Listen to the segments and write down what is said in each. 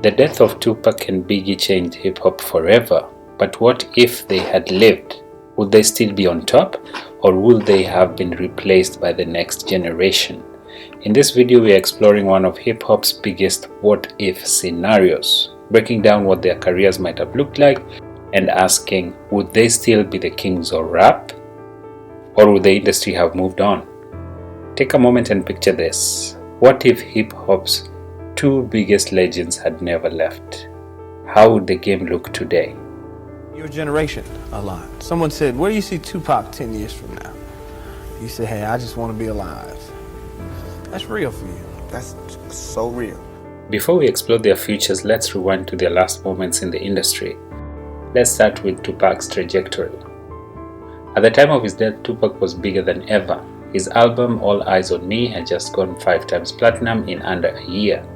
The death of Tupac and Biggie changed hip-hop forever, but what if they had lived? Would they still be on top, or would they have been replaced by the next generation? In this video, we are exploring one of hip-hop's biggest what-if scenarios, breaking down what their careers might have looked like and asking, would they still be the kings of rap? Or would the industry have moved on? Take a moment and picture this. What if hip-hop's two biggest legends had never left? How would the game look today? Your generation a lot. Someone said, where do you see Tupac 10 years from now? You say, hey, I just want to be alive. That's real for you. That's so real. Before we explore their futures, let's rewind to their last moments in the industry. Let's start with Tupac's trajectory. At the time of his death, Tupac was bigger than ever. His album All Eyes on Me had just gone 5 times platinum in under a year.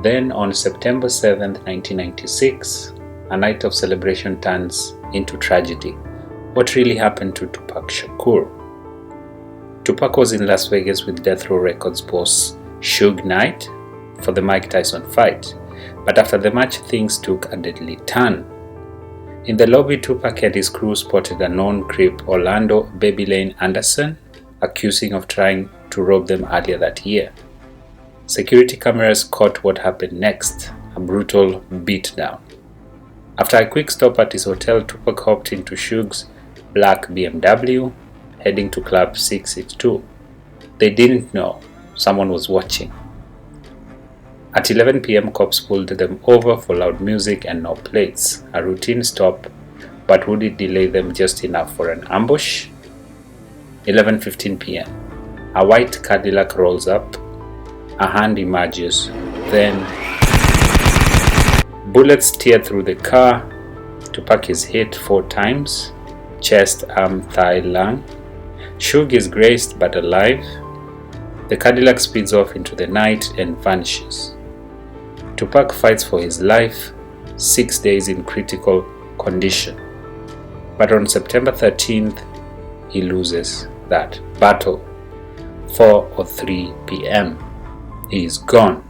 Then on September 7th, 1996, a night of celebration turns into tragedy. What really happened to Tupac Shakur? Tupac was in Las Vegas with Death Row Records boss Suge Knight for the Mike Tyson fight, but after the match things took a deadly turn. In the lobby, Tupac and his crew spotted a known creep, Orlando "Baby Lane" Anderson, accusing of trying to rob them earlier that year. Security cameras caught what happened next, a brutal beatdown. After a quick stop at his hotel, Tupac hopped into Suge's black BMW, heading to Club 662. They didn't know someone was watching. At 11 p.m., cops pulled them over for loud music and no plates, a routine stop, but would it delay them just enough for an ambush? 11:15 p.m. A white Cadillac rolls up, a hand emerges, then bullets tear through the car. Tupac is hit 4 times, chest, arm, thigh, lung. Suge is grazed but alive. The Cadillac speeds off into the night and vanishes. Tupac fights for his life, 6 days in critical condition. But on September 13th, he loses that battle. 4:03 p.m. He is gone.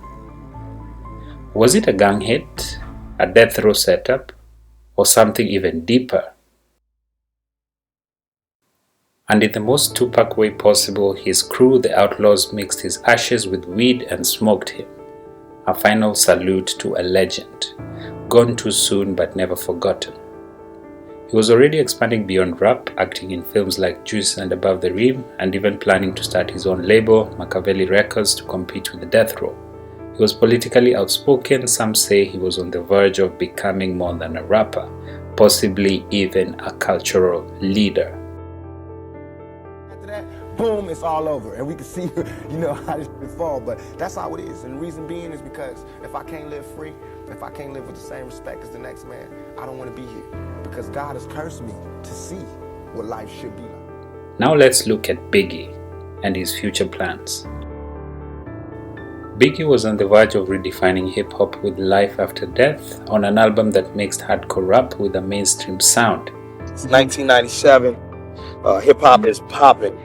Was it a gang hit, a death row setup, or something even deeper? And in the most Tupac way possible, his crew, the Outlaws, mixed his ashes with weed and smoked him. A final salute to a legend, gone too soon but never forgotten. He was already expanding beyond rap, acting in films like Juice and Above the Rim, and even planning to start his own label, Machiavelli Records, to compete with the Death Row. He was politically outspoken. Some say he was on the verge of becoming more than a rapper, possibly even a cultural leader. After that, boom, it's all over. And we can see, how this shit fall. But that's how it is. And the reason being is because if I can't live free, if I can't live with the same respect as the next man, I don't want to be here. Because God has cursed me to see what life should be like. Now let's look at Biggie and his future plans. Biggie was on the verge of redefining hip-hop with Life After Death on an album that mixed hardcore rap with a mainstream sound. It's 1997. Hip-hop is popping.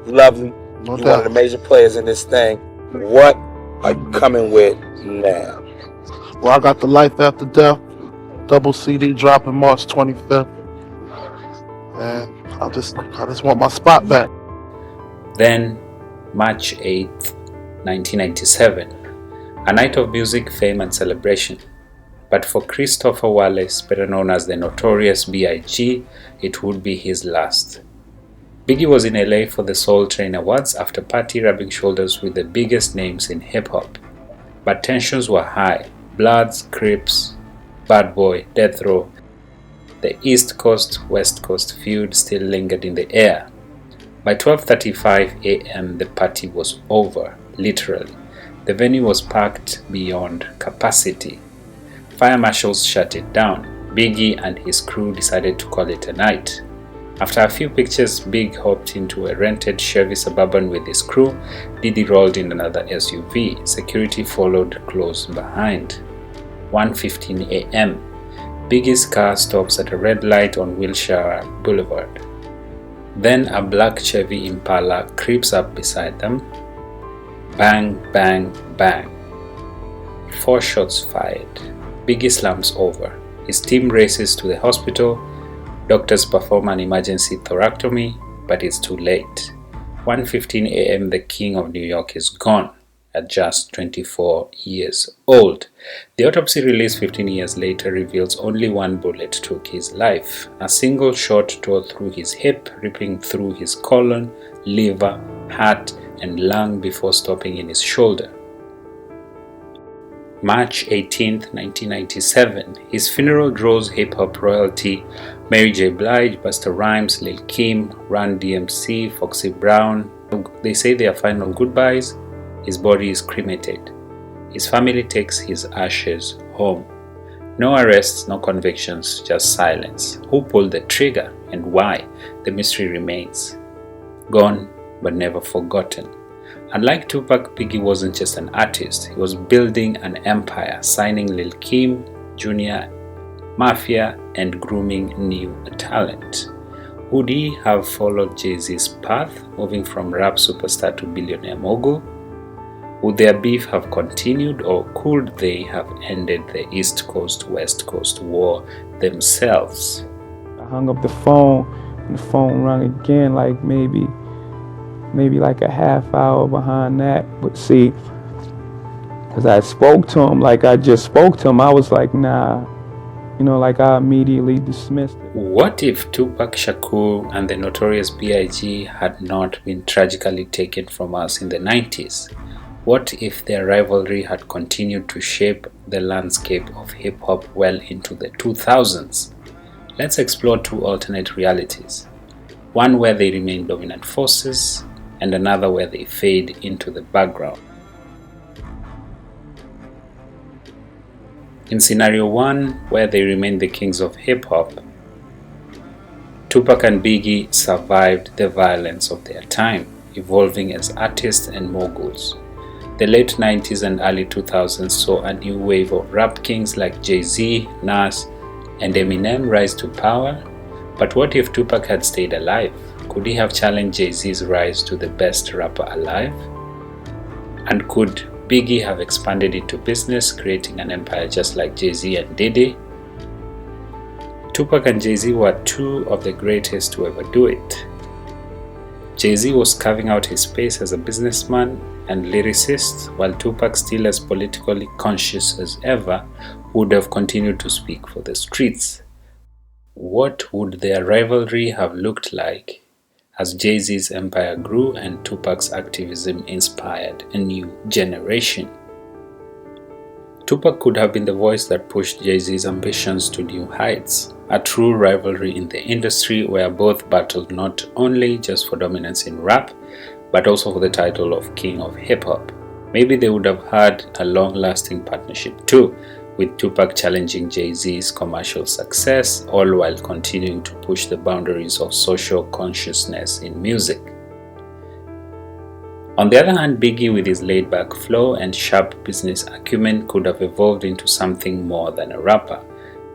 Lovely. You're one of the major players in this thing. What are you coming with now? Well, I got the Life After Death double CD dropping March 25th. And I just want my spot back. Then, March 8th, 1997, a night of music, fame and celebration. But for Christopher Wallace, better known as the Notorious B.I.G, it would be his last. Biggie was in LA for the Soul Train Awards after party, rubbing shoulders with the biggest names in hip-hop. But tensions were high. Bloods, Crips, Bad Boy, Death Row. The East Coast, West Coast feud still lingered in the air. By 12:35 a.m. the party was over, literally. The venue was packed beyond capacity. Fire marshals shut it down. Biggie and his crew decided to call it a night. After a few pictures, Big hopped into a rented Chevy Suburban with his crew. Diddy rolled in another SUV. Security followed close behind. 1:15 a.m. Biggie's car stops at a red light on Wilshire Boulevard. Then a black Chevy Impala creeps up beside them. Bang, bang, bang. 4 shots fired. Biggie slumps over. His team races to the hospital. Doctors perform an emergency thoracotomy, but it's too late. 1:15 a.m. the King of New York is gone at just 24 years old. The autopsy released 15 years later reveals only one bullet took his life. A single shot tore through his hip, ripping through his colon, liver, heart, and lung before stopping in his shoulder. March 18, 1997, his funeral draws hip-hop royalty. Mary J. Blige, Busta Rhymes, Lil Kim, Run DMC, Foxy Brown. They say their final goodbyes. His body is cremated. His family takes his ashes home. No arrests, no convictions, just silence. Who pulled the trigger and why? The mystery remains. Gone, but never forgotten. Unlike Tupac, Biggie wasn't just an artist. He was building an empire, signing Lil Kim, Jr., Mafia, and grooming new talent. Would he have followed Jay-Z's path, moving from rap superstar to billionaire mogul? Would their beef have continued, or could they have ended the East Coast-West Coast war themselves? I hung up the phone, and the phone rang again, like maybe like a half hour behind that. But see, as I spoke to him, like I just spoke to him, I was like, nah, like I immediately dismissed it. What if Tupac Shakur and the Notorious B.I.G had not been tragically taken from us in the 90s? What if their rivalry had continued to shape the landscape of hip-hop well into the 2000s? Let's explore two alternate realities. One where they remain dominant forces, and another where they fade into the background. In scenario 1, where they remain the kings of hip-hop, Tupac and Biggie survived the violence of their time, evolving as artists and moguls. The late 90s and early 2000s saw a new wave of rap kings like Jay-Z, Nas, and Eminem rise to power. But what if Tupac had stayed alive? Could he have challenged Jay-Z's rise to the best rapper alive? And could Biggie have expanded into business, creating an empire just like Jay-Z and Diddy? Tupac and Jay-Z were two of the greatest to ever do it. Jay-Z was carving out his space as a businessman and lyricist, while Tupac, still as politically conscious as ever, would have continued to speak for the streets. What would their rivalry have looked like as Jay-Z's empire grew and Tupac's activism inspired a new generation? Tupac could have been the voice that pushed Jay-Z's ambitions to new heights, a true rivalry in the industry where both battled not only just for dominance in rap, but also for the title of King of Hip-Hop. Maybe they would have had a long-lasting partnership too, with Tupac challenging Jay-Z's commercial success, all while continuing to push the boundaries of social consciousness in music. On the other hand, Biggie, with his laid-back flow and sharp business acumen, could have evolved into something more than a rapper.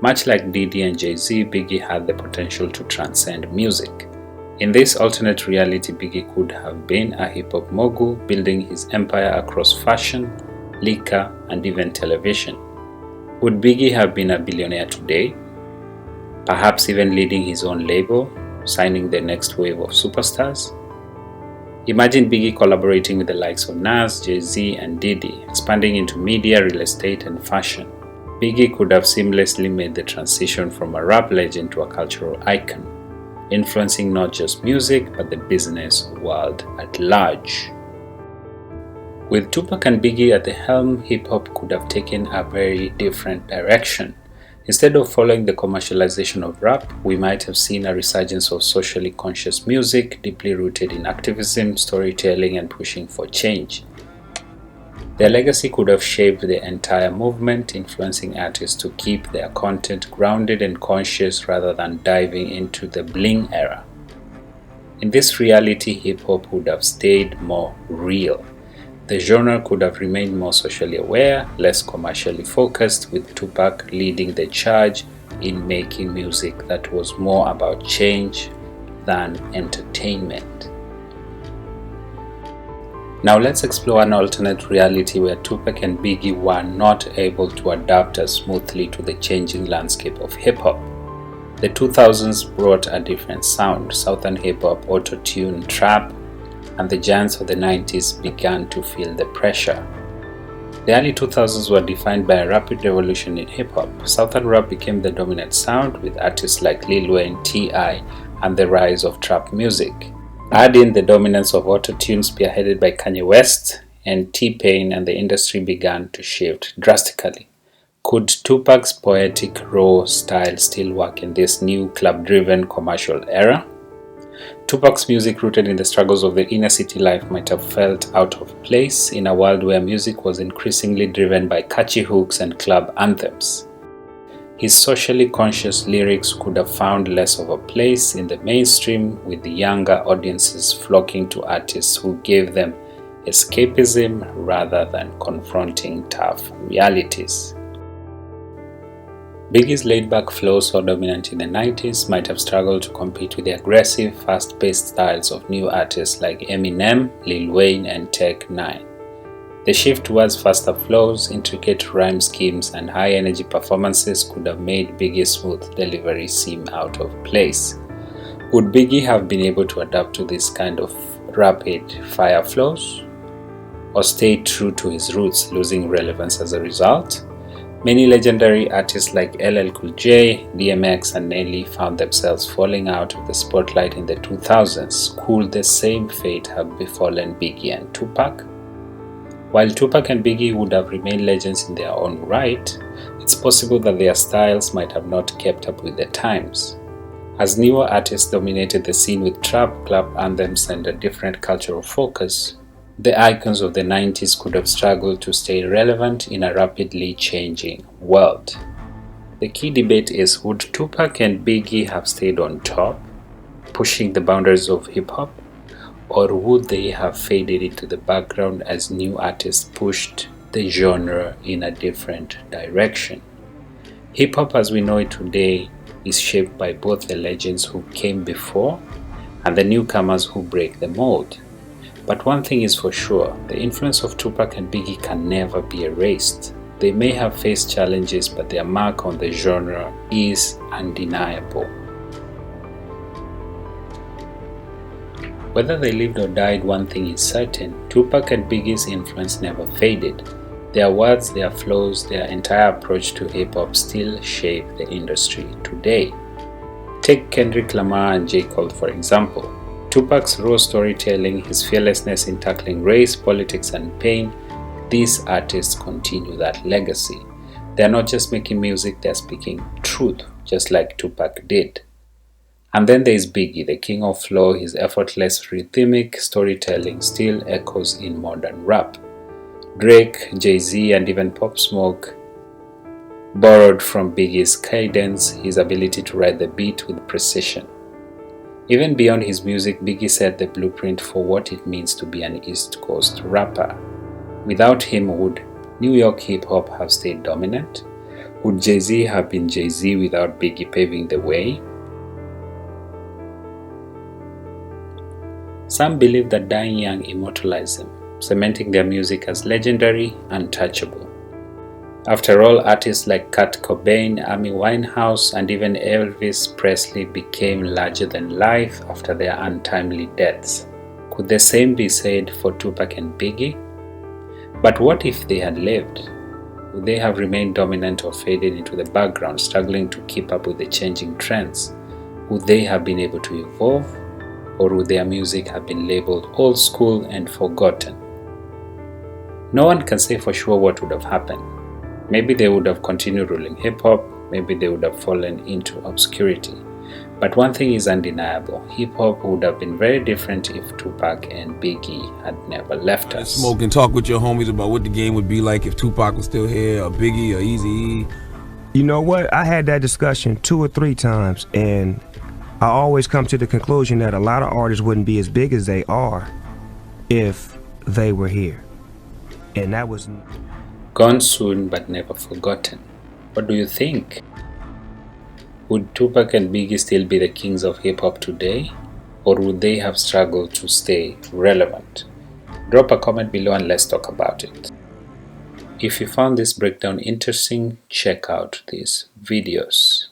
Much like Diddy and Jay-Z, Biggie had the potential to transcend music. In this alternate reality, Biggie could have been a hip-hop mogul, building his empire across fashion, liquor, and even television. Would Biggie have been a billionaire today? Perhaps even leading his own label, signing the next wave of superstars? Imagine Biggie collaborating with the likes of Nas, Jay-Z, and Diddy, expanding into media, real estate, and fashion. Biggie could have seamlessly made the transition from a rap legend to a cultural icon, influencing not just music, but the business world at large. With Tupac and Biggie at the helm, hip-hop could have taken a very different direction. Instead of following the commercialization of rap, we might have seen a resurgence of socially conscious music, deeply rooted in activism, storytelling, and pushing for change. Their legacy could have shaped the entire movement, influencing artists to keep their content grounded and conscious rather than diving into the bling era. In this reality, hip-hop would have stayed more real. The genre could have remained more socially aware, less commercially focused, with Tupac leading the charge in making music that was more about change than entertainment. Now let's explore an alternate reality where Tupac and Biggie were not able to adapt as smoothly to the changing landscape of hip-hop. The 2000s brought a different sound, Southern hip-hop, auto-tune, trap, and the giants of the 90s began to feel the pressure. The early 2000s were defined by a rapid revolution in hip-hop. Southern rap became the dominant sound, with artists like Lil Wayne, T.I., and the rise of trap music. Add in the dominance of auto-tune spearheaded by Kanye West and T-Pain, and the industry began to shift drastically. Could Tupac's poetic, raw style still work in this new club-driven commercial era? Tupac's music, rooted in the struggles of the inner city life, might have felt out of place in a world where music was increasingly driven by catchy hooks and club anthems. His socially conscious lyrics could have found less of a place in the mainstream, with the younger audiences flocking to artists who gave them escapism rather than confronting tough realities. Biggie's laid-back flow, so dominant in the 90s, might have struggled to compete with the aggressive, fast-paced styles of new artists like Eminem, Lil Wayne, and Tech 9. The shift towards faster flows, intricate rhyme schemes, and high-energy performances could have made Biggie's smooth delivery seem out of place. Would Biggie have been able to adapt to this kind of rapid-fire flows, or stay true to his roots, losing relevance as a result? Many legendary artists like LL Cool J, DMX, and Nelly found themselves falling out of the spotlight in the 2000s. Could the same fate have befallen Biggie and Tupac? While Tupac and Biggie would have remained legends in their own right, it's possible that their styles might have not kept up with the times. As newer artists dominated the scene with trap, club anthems, and a different cultural focus, the icons of the 90s could have struggled to stay relevant in a rapidly changing world. The key debate is, would Tupac and Biggie have stayed on top, pushing the boundaries of hip-hop? Or would they have faded into the background as new artists pushed the genre in a different direction? Hip-hop as we know it today is shaped by both the legends who came before and the newcomers who break the mold. But one thing is for sure, the influence of Tupac and Biggie can never be erased. They may have faced challenges, but their mark on the genre is undeniable. Whether they lived or died, one thing is certain: Tupac and Biggie's influence never faded. Their words, their flows, their entire approach to hip-hop still shape the industry today. Take Kendrick Lamar and J. Cole for example. Tupac's raw storytelling, his fearlessness in tackling race, politics, and pain, these artists continue that legacy. They are not just making music, they are speaking truth, just like Tupac did. And then there is Biggie, the king of flow. His effortless rhythmic storytelling still echoes in modern rap. Drake, Jay-Z, and even Pop Smoke borrowed from Biggie's cadence, his ability to ride the beat with precision. Even beyond his music, Biggie set the blueprint for what it means to be an East Coast rapper. Without him, would New York hip-hop have stayed dominant? Would Jay-Z have been Jay-Z without Biggie paving the way? Some believe that dying young immortalized them, cementing their music as legendary, untouchable. After all, artists like Kurt Cobain, Amy Winehouse, and even Elvis Presley became larger than life after their untimely deaths. Could the same be said for Tupac and Biggie? But what if they had lived? Would they have remained dominant or faded into the background, struggling to keep up with the changing trends? Would they have been able to evolve? Or would their music have been labeled old school and forgotten? No one can say for sure what would have happened. Maybe they would have continued ruling hip-hop, maybe they would have fallen into obscurity. But one thing is undeniable, hip-hop would have been very different if Tupac and Biggie had never left us. Smoke and talk with your homies about what the game would be like if Tupac was still here, or Biggie, or Eazy-E. You know what? I had that discussion 2 or 3 times, and I always come to the conclusion that a lot of artists wouldn't be as big as they are if they were here. And that was gone soon but never forgotten. What do you think? Would Tupac and Biggie still be the kings of hip-hop today? Or would they have struggled to stay relevant? Drop a comment below and let's talk about it. If you found this breakdown interesting, check out these videos.